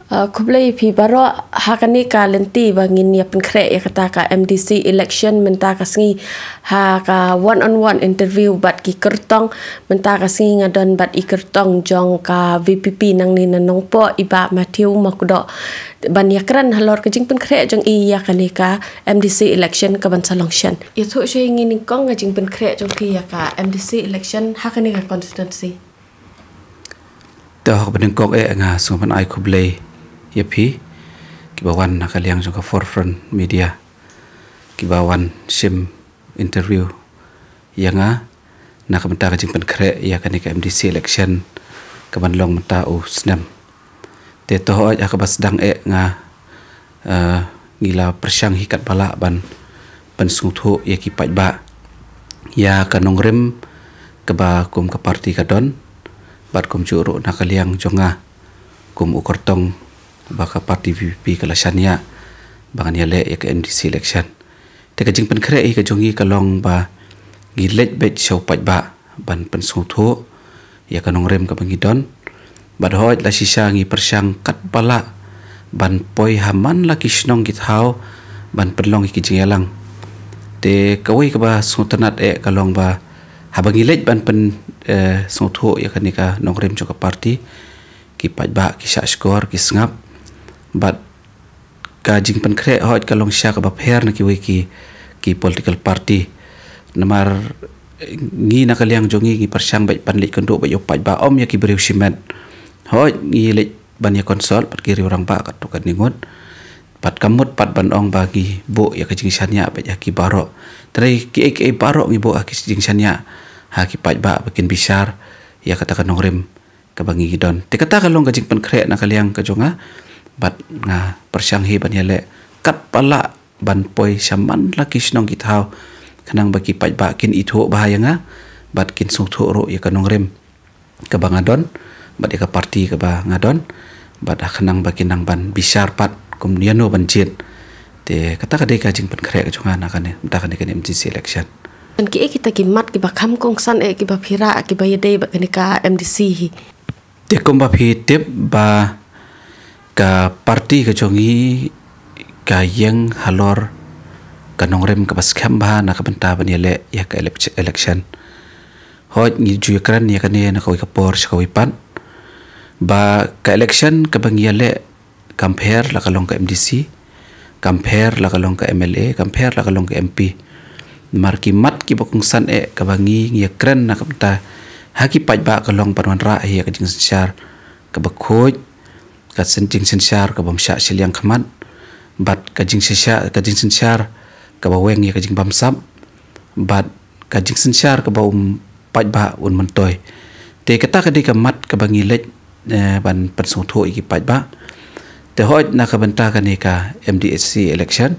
Kublai pi baro hakani ka lenti bangin ya penkre ya kata ka MDC election menta ka singi ha ka one on one interview bat ki kertong menta ka singi ngadon bat i kertong jong ka VPP nang ni nanong po iba Matthew makudo ban ya kran halor ka jing penkre jong i ya kani ka MDC election ka ban salongshan ya thu she ngin kong nga jing penkre jong ki ya ka MDC election hakani ka constituency dah benengkok nga sumpan ai kublai yapi kibawan nakaliang juga forefront media kibawan sim interview yang nak menta kajing penkre ya kan ke MDC election kaban long menta snam te to ya kabas dang nga ngila persyang hikat bala ban pensuthu ya ki ba ya kanongrem keba kum ke parti kadon bat kum juru nakaliang jonga kum ukortong baka parti VPP kalasanya bangan yale ya ke MDC election te kajing penkre ka jongi kalong ba gilet bet show ba ban pensuthu ya kanong rem ka bangidon bad hoit la sisa ngi persyang kat bala ban poi haman la kisnong githau ban penlong ki jingelang te kawai ka ba sutanat kalong ba habangilet ban pen suthu ya kanika nongrem joka parti ki ba ki sa skor ki sngap but kajing penkre hoit kalong sya ka bapher na ki political party namar ngi nakaliang jongi ngi persyang bai panlit kondo bai opat ba om ya ki beriu simen hoit ngi lek ban ya konsol pat kiri orang ba kat tukan ningut pat kamut pat ban ong bagi bo ya kajing syanya bai ya ki baro trai ki baro ngi bo ki jing syanya ha ki pat ba bikin bisar ya katakan nongrem ka bangi gidon te kata kalong kajing penkre nakaliang ka jonga bat nga persyang hi ban yale kat pala ban poi saman la kisnong githau kanang bagi pat ba kin itho bahaya nga bat kin sutho ro ya kanong rem ka bangadon bat ka parti ka ba ngadon bat kanang bakin nang ban bisar pat kum niano ban jin te kata ka de ka jing penkre ka jonga na kane mta kane kan MDC election dan ki kita ki mat ki ba kham kong san ki ba phira ki ba yede ba kani ka MDC hi te kum ba phi tip ba ka parti ka jongi ka yang halor kanongrem ka baskham ba na ka benta banile ya ka election hoj ni ju kran ya kane na ka por sa pan ba ka election ka bangiale compare la kalong ka MDC compare la kalong ka MLA compare la kalong ka MP marki mat ki bokong san ka bangi ya kran na ka benta haki paj ba kalong panwan ra ya ka jing syar ka bakhoj ka senting sensyar ka bamsya siliang khaman bat ka jing sensyar ka baweng ya ka jing bamsam bat ka jing sensyar ka bawum paj ba un mentoy te kata ka di ka mat ka bangilet ban pensutho iki paj ba te hoj na ka benta ka ni ka MDC election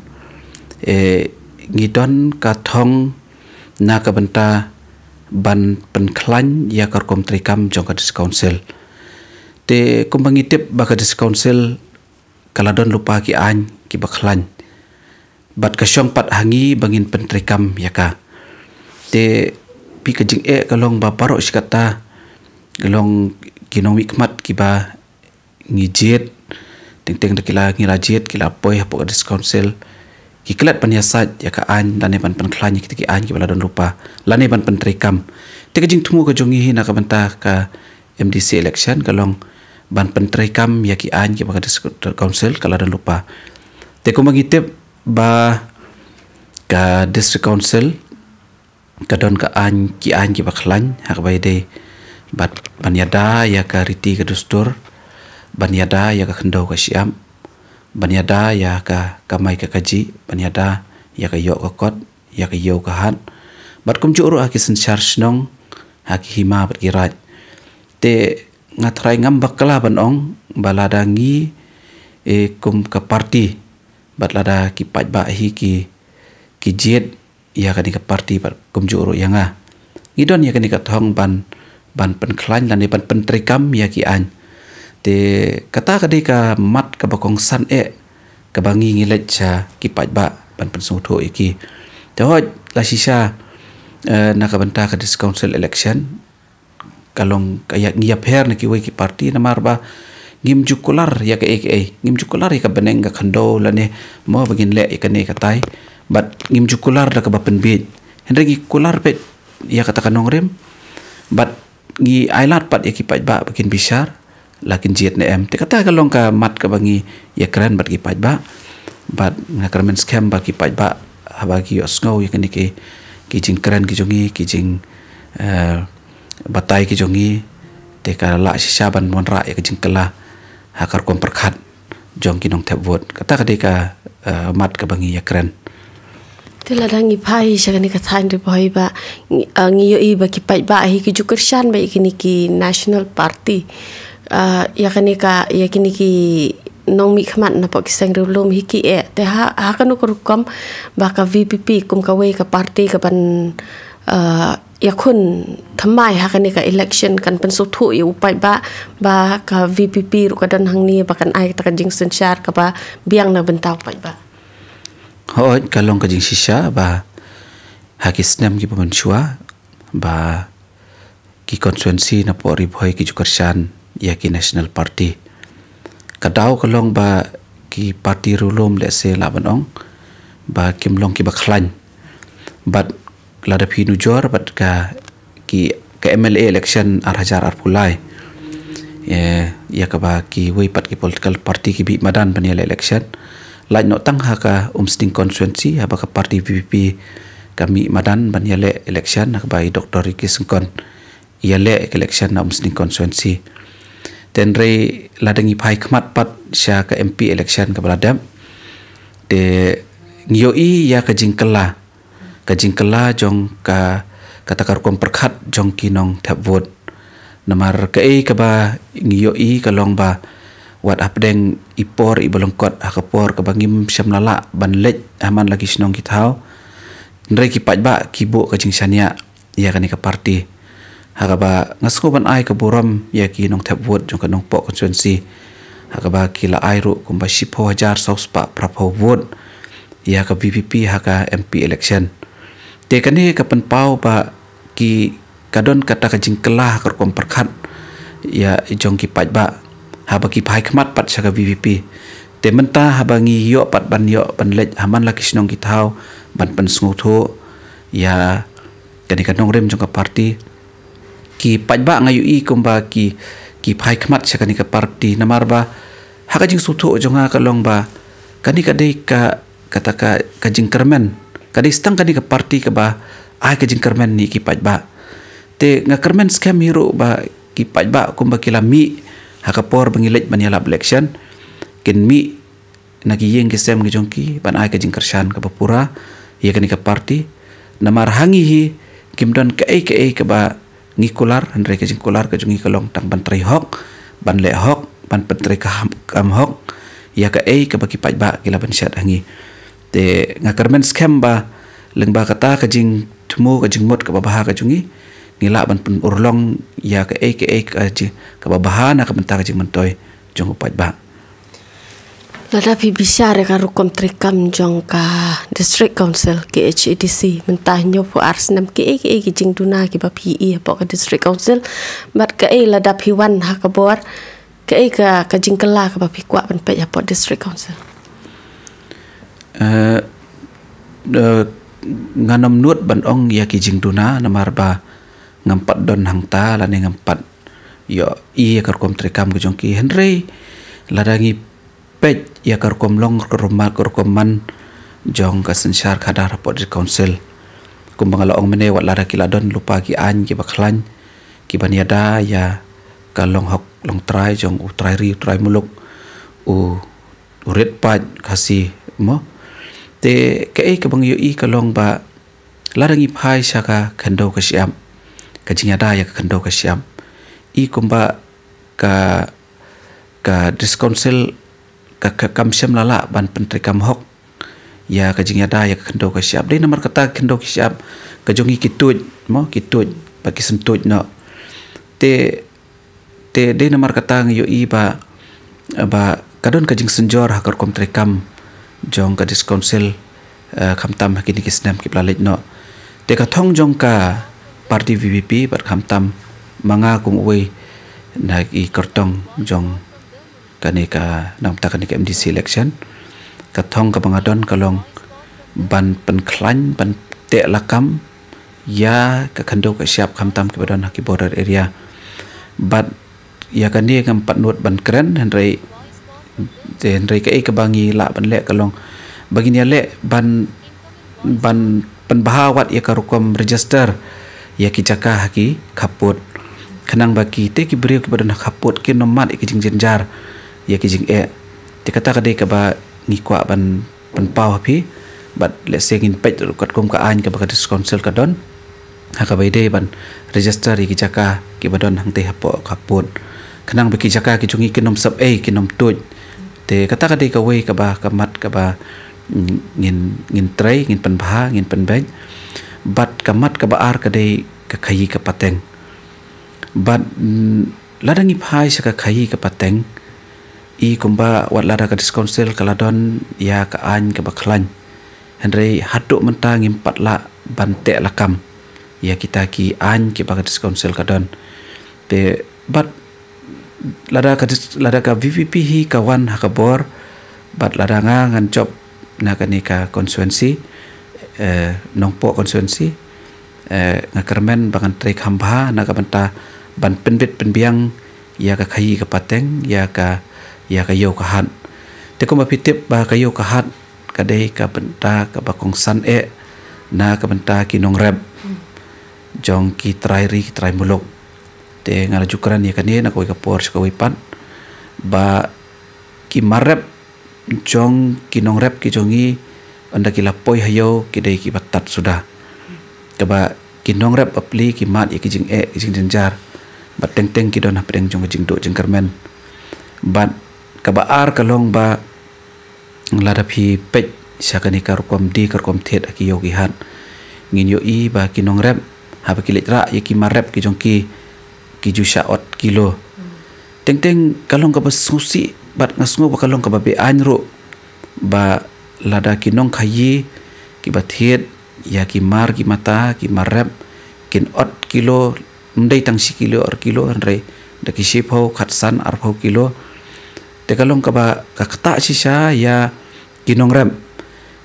ngidon ka thong na ka benta ban penklan ya ka kom trikam jong ka council te kumbangi tip baka dis council kaladon lupa ki an ki baklan bat kasyong pat hangi bangin pentrikam yaka te pi kajing kalong ba paro sikata kalong ginong mikmat ki ba ngijit ting dakila ngirajit kila poi hapo ka dis council ki klat panyasat yaka an lane ban penklan ki an ki baladon lupa lane ban pentrikam te kajing tumu ka jongi na ka banta ka MDC election kalong ban pentrikam ya ki an ki baka council kala dan lupa te ko mangitip ba ka district council kadon ka an ki baklan hak bai de bat banyada ya ka riti ka dustur banyada ya ka khendau ka siam banyada ya ka kamai ka kaji banyada ya ka yo ka kot ya ka yo ka han bat kum juru aki sensyar snong haki hima bat kirat te ngatrai ngambak kala banong balada ngi kum ka parti bat lada ki paj ba hi ki jet ya kan ka parti bat kum juru yanga ngidon ya kan ka thong ban penklan lan ban pentrikam ya ki an te kata ka ka mat ka bakong san ka bangi ngilet cha ki paj ba ban pensutho iki te hoj la sisa na ka benta ka dis council election kalong kayak ngiap her na kiwai ki parti na marba ngim jukular ya ke ngim jukular ya ka beneng ka khando lane mo bagin le ikane katai but ngim jukular da ka bapen bit henry gi kular pet ya kata kanong rem but ngi ailat pat ya ki pat ba bagin bishar lakin jet ne em te kata kalong ka mat ka bangi ya keren bat ki pat ba but ngakramen scam ba ki pat ba habagi osngau ya kani ki jing keren ki jongi ki jing batai ki jongi te ka la shisha ban mon ra ya ki jing kala hakar kom perkhat jong kinong tap vote kata kadika mat ka bangi ya keren tela dangi pai shagani ka thain de bhai ba ngi yo i ba ki pai ba hi ki jukarshan ba ikini ki national party ya kani ka ya kini ki nong mi khmat na pak sang rulum hi ki te ha kanu ko kom ba ka VPP kum ka we ka party ka ban ya khun thamai ha kani ka election kan pen so thu yu pai ba ka VPP ru ka dan hang ni ba kan ai ta ka jing senchar ka ba biang na bentau pai ba hoi kalong ka jing shisha ba hakisnam ki pamanchua ba ki constituency na pori bhoi ki jukarshan ya ki national party kadau kalong ba ki party rulum le se labanong ba kimlong ki bakhlan but lada phi nujor but ka MLA election ar pulai ya ka ba ki wei pat ki political party ki bi madan bani election lain no tang ha ka umsting constituency ha ba ka party VPP kami madan bani election ha ba Dr. Ricky Sengkon le election na umsting constituency tenre ladangi phai khmat pat sha ka MP election ka baladam de ngioi ya ka jingkala jong ka katakar kom perkhat jong kinong tap vote namar ka ka ba ngioi ka long ba wat apdeng ipor ibolongkot akapor ka bangim syamlala banlej aman lagi snong kithau nre ki pat ba kibo ka jingsania ya kani ka party hakaba ngasko ban ai ka boram ya ki nong tap vote jong ka nong po constituency hakaba kila ai ru kumba 10,000 saus pa prapo vote ya ka VPP haka MP election te kani ka penpau ba ki kadon kata ka jingkelah ka kom perkhat ya jong ki pat ba haba ki phai khmat pat saka VPP te menta haba ngi yo pat ban yo ban lej haman la kisnong ki thau ban pan sngu tho ya kani ka nong rem jong ka party ki pat ba ngayu i kumba ki phai khmat saka ni ka party namar ba haka jing su tho jonga ka long ba kani ka dei ka kata ka jing kermen kadi stang kadi ka party ka ba ai ka jing kermen ni ki pat ba te nga kermen scam hero ba ki pat ba kumba kila mi hakapor bangilej banyala election kin mi nagi yeng ki sem ki jongki ban ai ka jing kershan ka bapura ya kani ka party namar hangi hi kimdon ka ka ba ngikular andre ka jing kular ka jongi kalong tang ban trai hok ban le hok ban petrai ka kam hok ya ka ba ki pat ba kila ban syat hangi te ngakarmen scam ba leng ba kata ka jing thmo ka jing mot ka baha ka jungi ngila ban pun urlong ya ka jing ka baha na ka benta ka jing mentoy jong pat ba lada pi bisyare ka rukom trikam jong ka district council ke HADC mentah nyo pu arsnam ke jing duna ki ba PE po ka district council bat ka lada pi wan ha ka bor ka jing kala ka ba pi kwa ban pe ya po district council nganom nuot ban ong ya ki jing duna namar ba ngampat don hangta lani ngampat yo i kar kom trekam ko jongki henry ladangi pej ya kar kom long romal kar kom man jong ka sensyar khadar po di council kum bangala ong mene wat lara ki ladon lupa ki an ki bakhlan ki baniada ya kalong hok long try jong utrai muluk red pad kasi mo te ka bang yo i kalong ba larangi phai saka khando ka siam ka jinyada ya khando ka siam i kumba ka dis council ka kam siam lala ban pentri kam hok ya ka jinyada ya khando ka siam dei nomor kata khando ka siam ka jongi kituj bagi sentuj no te dei nomor kata yo i ba kadon ka jing senjor hakar kom trekam jong ka dis council khamtam kini kisnam ki plalet no te ka thong jong ka party VPP par khamtam manga kum we na i kartong jong kani ka nang ta kani ka MDC election ka thong ka bangadon kalong ban penklan ban te lakam ya ka khando ka siap khamtam ke badon ki border area but ya kani ngam patnut ban kren henry ka e ka bangi la ban le kalong bagini le ban penbahawat ya karukom register ya ki jaka haki kaput kenang baki te ki beriu ki badan kaput ki nomat ki jing jenjar ya ki jing te kata kade ka ba ngikwa ban pau hapi but let's say in pet kat kom ka an ka ba council ka don ha ka baide ban register ki jaka ki badon hang te hapo kaput kenang baki jaka ki jungi ki nom sab ki nom tuj te kata kade ka we ka ba kamat ka ba ngin tray ngin penbah ngin penbeng but kamat ka baar kade ka khayi ka pateng but ladangi phai sa ka khayi ka pateng I kumba wat lada ka council kaladon ya ka an ka baklan henry haduk mentang impat la bante lakam ya kita ki an ki ba ka council kadon te but lada ka VVP hi kawan ha ka bor but lada ngan job na kanika konstituensi nongpo konstituensi ngakermen bangan trik hamba na kabanta ban penbit penbiang ya ka khayi ka pateng ya ka yo ka han te ko mapitip ba ka yo ka hat kadai ka benta ka bakongsan na ka benta ki nongreb jong ki trai mulok te ngala jukran ya kani na ko ka por ka wipan ba ki marep jong kinong rep ki jongi anda ki lapoi hayo ki dai ki batat sudah kaba kinong rep apli ki mat ki jing jing jenjar bat teng ki don apeng jong jing do jing kermen bat kaba ar kalong ba nglada phi pej sakani karukom di karukom thet ki yogi han ngin yo I ba kinong rep ha ba ki letra ki marep ki jong ki jusha ot kilo teng kalong ka susi bat ngasngo ba kalong ka ba be anro ba lada kinong khayi ki bathiet ya ki mar ki mata ki marep kin ot kilo ndai tang si kilo or kilo andre da ki shipho khatsan ar pho kilo te kalong ka ba ka kata si sha ya kinong rem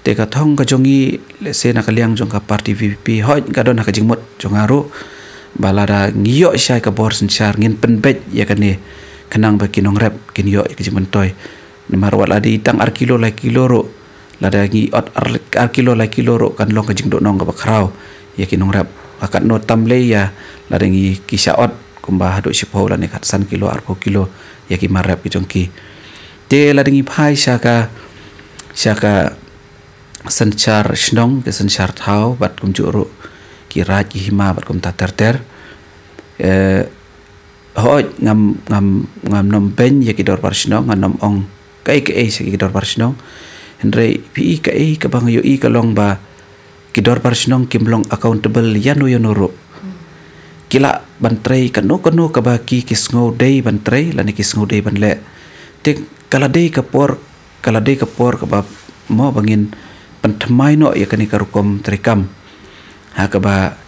te ka thong ka jongi le se na kaliang jong ka party VVP hoi ka don ka jingmot jongaro balada ngiyo sha ka bor senchar ngin penbet ya kane kenang ba kinong rep kin yo ki jimentoy nemar wala di tang ar kilo la kilo ro lada ngi ot ar kilo la kilo ro kan long ka jing do nong ka bakrau ya kinong rep akat no tamle ya lada ngi kisha ot kumba hado sipo la ne khatsan kilo ar po kilo ya ki marep ki jongki te lada ngi phai shaka senchar snong ke senchar thau bat kum ju ro ki raj ki hima bat kum ta ter hoi ngam nom ben ya ki dor parsno ngam ong kai ke se ki dor parsno henry pi ka ka bang yo I kalong ba ki dor parsno kimlong accountable yano ro kila bantrei kanu ka ba ki kisngo dei bantrei lani kisngo dei ban le te kala dei ka por ka ba mo bangin pantmai no ya kani karukom trikam ha ka ba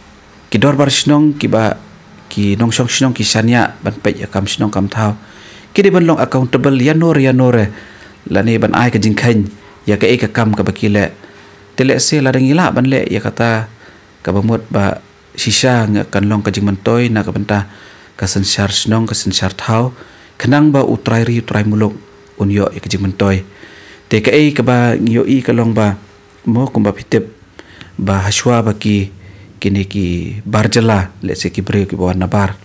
ki dor parsno ki ba ki nong song snong ki sanya ban pe ya kam snong kam thau ki de ban long accountable yanore lani ban ai ka jingkhain ya ka kam ka bakile tele se la dangila ban le ya kata ka bamot ba sisa nga kan long ka jingmantoy na ka banta ka sensyar snong ka sensyar thau khnang ba utrai mulok unyo ka jingmantoy te ka ba yo I ka long ba mo kumba pitep ba haswa ba ki kini ki barjala le se ki bre ki bawan nabar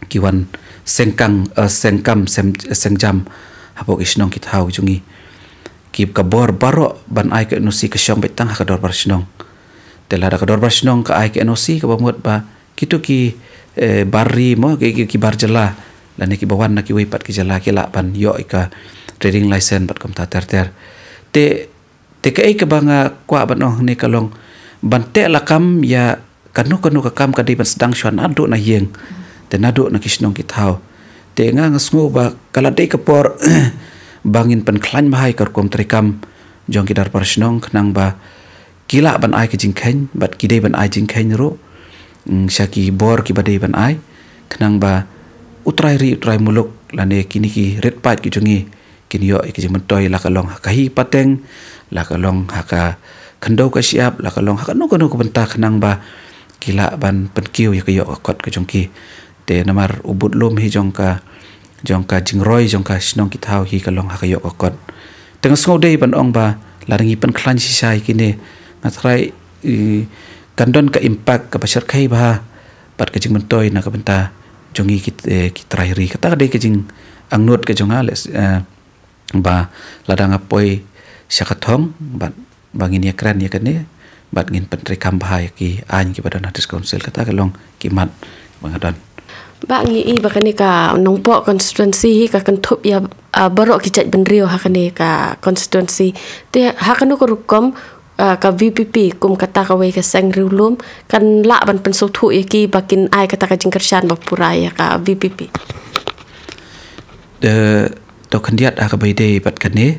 ki wan sengkam sengjam hapo isnong ki thau jungi ki ka bor baro ban ai ka nosi ka syong betang ka dor bar snong tela ka dor bar snong ka ai ka nosi ka bamut ba kitu ki barri mo ki barjala lani ki bawan na ki wipat ki jala ki la ban yo ka trading license bat kam ta ter te ka banga kwa ban ong ni kalong bante lakam ya kanu ka kam ka di ban sedang swan adu na yeng te nadu na kisnong ki thau te nga ngasngo ba kala dei ka por bangin pen klan bahai kar kom trikam jong ki dar parsnong khnang ba kila ban ai ki jingkhain bat ki dei ban ai jingkhain ro syaki bor ki badei ban ai khnang ba utrai muluk lane kini ki red pat ki jungi kini yo ki jemtoi la kalong hakahi pateng la kalong haka khandau ka siap la kalong haka no ko benta khnang ba kila ban penkiu ya yo kot ka jongki te namar ubut lom hi jongka jingroi jongka snong ki thau hi kalong haka yo kot teng sngau dei ban ong ba laringi pen khlan si sai kini ngatrai kandon ka impact ka pasar khai ba pat ka jing mentoi na ka benta jongi ki trairi kata dei ka jing angnot ka jonga les ba ladang apoi syakathong bat bangin ya kran ya kane bat ngin pentri kam bahaya ki an ki badan hadis council kata kalong kimat bangadan ba ngi I bakani ka nongpo constituency ka kantup ya barok ki chat benrio hakani ka constituency te hakanu ko rukom ka VPP kum kata ka we ka sang riulum kan la ban pensuthu ya ki bakin ai kata ka jingkershan bapura ya ka VPP de to kandiat ka baide bat kane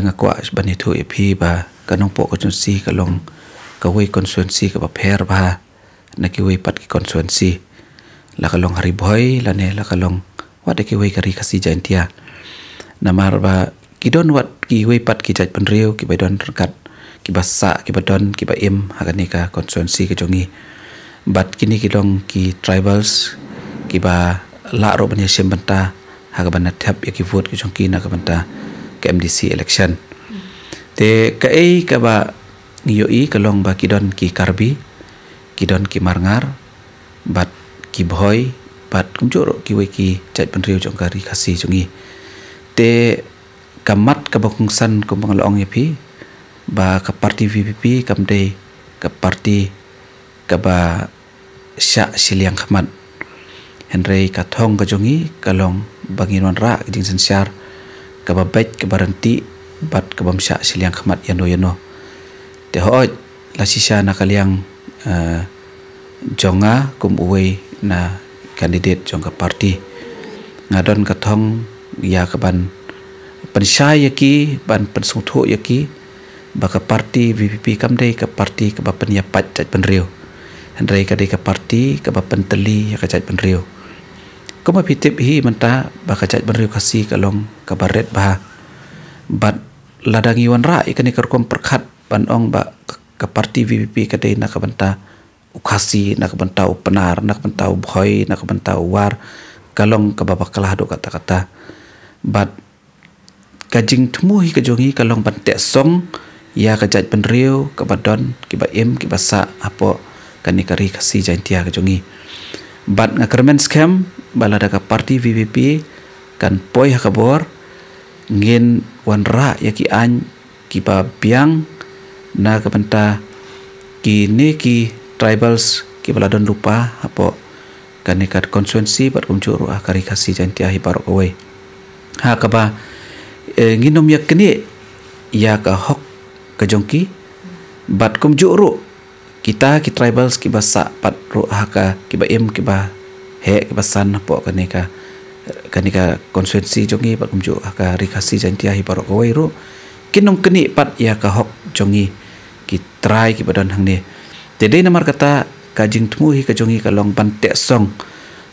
ngakwa bani thu EP ba kanong po constituency kalong ka we constituency ka ba pher ba na ki we pat ki constituency la kalong hari boy la ne la kalong wat ki we kari kasi jantia namar ba kidon wat ki we pat ki jaj penriu ki badon rekat ki basa ki badon ki ba im hakani ka constituency ki jongi bat kini kidong ki tribals ki ba la ro bani sembenta hagaban thap ya ki vote ki jongki na ka benta ke MDC election te ka ei ka ba ngiyoi kalong ba kidon ki karbi kidon ki marngar bat ki boy bat kumjoro ki we ki jaj penriu jongkari kasi jongi te kamat ka bakungsan ko mangalong yapi ba ka parti VPP kamde ka parti ka ba sya siliang khamat Henry ka thong ka jongi kalong banginwan ra jing sensyar ka ba bet ka baranti bat ka bamsya siliang khamat yano te hoj la sisa na kaliang jonga kum uwe na kandidat jongka parti ngadon ka thong ya ka ban pensai yaki ban pensuthu yaki baka parti VPP kamdei ka parti ka ba penyapat jaj penriu Henry ka dei ka parti ka ba penteli ya ka jaj penriu kuma pitip hi menta baka jaj penriu kasi kalong ka baret ba bat ladangi wan ra ikani kerkom perkhat ban ong ba ka parti VPP ka dei na ka benta ukasi na ka benta upenar na ka benta boy na ka benta war kalong ka baba kalah do kata-kata bat kajing tumuhi kajongi kalong bante song ya kajat penriu ka badon ki ba im ki basa apo kani kari kasi jantia kajongi bat ngakermen scam balada ka parti VPP kan poi hakabor ngin wanra yaki an ki ba biang na ka benta ki tribals ki baladon lupa apo kani kat constituency bat kumjuru akari kasi jantia hi barok away ha ka ba nginom yak kini ya ka hok ka jongki bat kum juru kita ki tribals ki basa pat ru haka ki ba im ki ba he ki basan po kani ka constituency jongi bat kum ju haka rikasi jantia hi parok wai ru kinom kini pat ya ka hok jongi ki try ki badon hang ni tede namar kata kajing temu hi ka jongi ka long bante song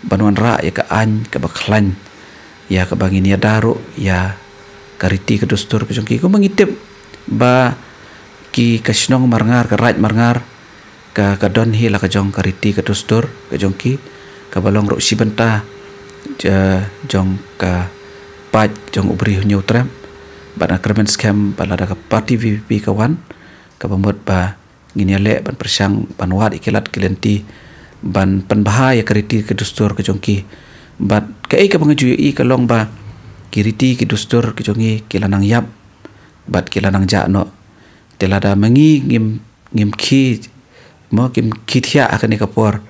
banwan ra ya ka an ka baklan ya ka bangin ya daru ya kariti ke dustur ke jongki ko mangitip ba ki kasnong marngar ka raj marngar ka kadon hi la ka jong kariti ke dustur ke jongki ka balong ro sibenta jong ka paj jong ubri nyau tram bana kermen scam balada ka parti VPP kawan ka bamot ba nginiale ban persang ban wat ikilat kilenti ban penbahaya kariti ke dustur ke jongki bat ka ei ka bangaju i ka long ba kiriti ki dustur ki jongi kilanang yap bat kilanang jakno telada mengi ngim ki mo kim kithia akani kapor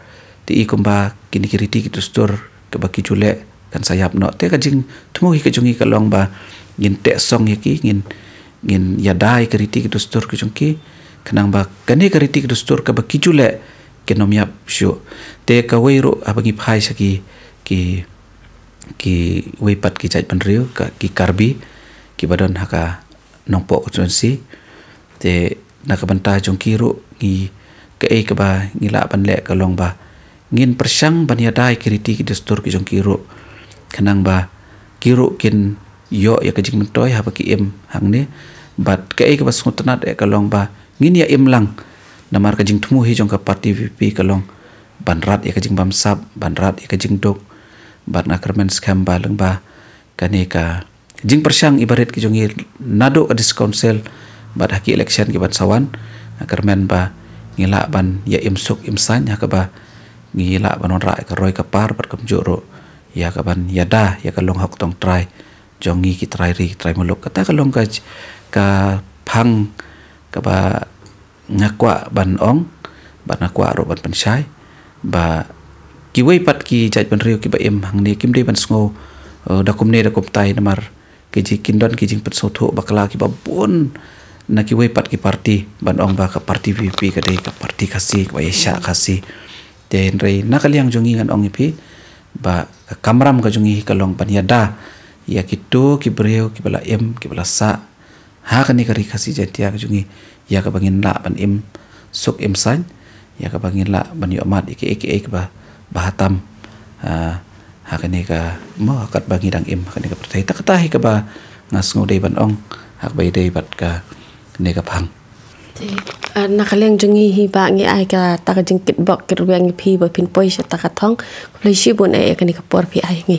ti ikumba kini kiriti ki dustur ke baki jule kan sayap no te kajing temu ki jongi kalong ba ngin te song yaki ngin yadai kiriti ki dustur ki jongi kanang ba kani kiriti ki dustur ke baki jule kenom yap shu te ka weiru abangi phai saki ki weipat ki jaj penriu ki karbi ki badon haka nongpo constituency te nak banta jongkiru ngi ke ei ka ba ngila ban le ka long ba ngin persang ban yadai kiriti ki dustur ki jongkiru kenang ba kiru kin yo ya kajing mentoy ha ki im hang ni bat ke ka bas ngutanat kalong ba ngin ya im lang namar kajing temu hi jong ka parti VP kalong banrat ya kajing bamsap banrat ya kajing dok bat nakermen scam ba leng ba kani ka jing persyang ibarat ki jongi nado adis council bat haki election ki ban sawan nakermen ba ngila ban ya imsuk imsan ya ka ba ngila ban onra ka roy ka par bat kam joro ya ka ban yada ya ka long hok tong try jongi ki try muluk kata ka long ka phang ka ba ngakwa ban ong ban ngakwa ro ban pensyai ba kiwei pat ki jaj ban riu ki ba im hang ni kim de ban sngo dakum tai namar ki ji kindon ki jing pat sotho bakla ki ba bun na kiwei pat ki parti ban ong ba ka parti VP ka de ka parti khasi ba yesha khasi ten rei nakaliang jongi ngan ong ipi ba kamram ka jongi kalong ban yada ya kitu ki breu ki bala im ki bala sa ha kani kari khasi jatia ka jongi ya ka bangin la ban im suk im san ya ka bangin la ban yo mat ik ba bahatam ha kani ka mo kat bangi dang im kani ka pertai tak tahi ka ba ngas ngodei ban ong hak bai dei bat ka ne ka phang nakaliang jongi hi ba ngi ai ka ta ka jing kit bok kir weng phi ba pin poi sha ta ka thong plei shi bun e kani ka por phi ai ngi